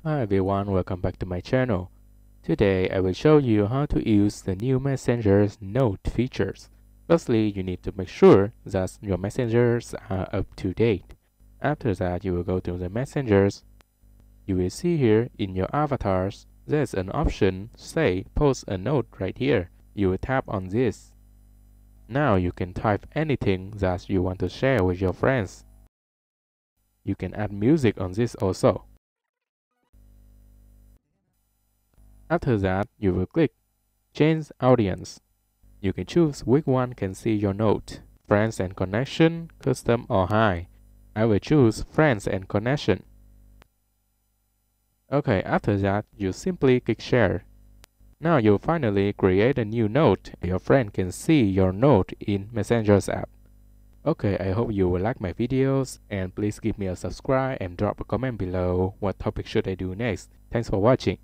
Hi everyone, welcome back to my channel. Today I will show you how to use the new Messenger's note features. Firstly, you need to make sure that your messengers are up to date. After that, you will go to the messengers. You will see here in your avatars, there's an option say post a note right here. You will tap on this. Now you can type anything that you want to share with your friends. You can add music on this also. After that, you will click Change Audience. You can choose which one can see your note, Friends and Connection, Custom or High. I will choose Friends and Connection. Okay, after that, you simply click Share. Now you'll finally create a new note. Your friend can see your note in Messenger's app. Okay, I hope you will like my videos and please give me a subscribe and drop a comment below what topic should I do next. Thanks for watching.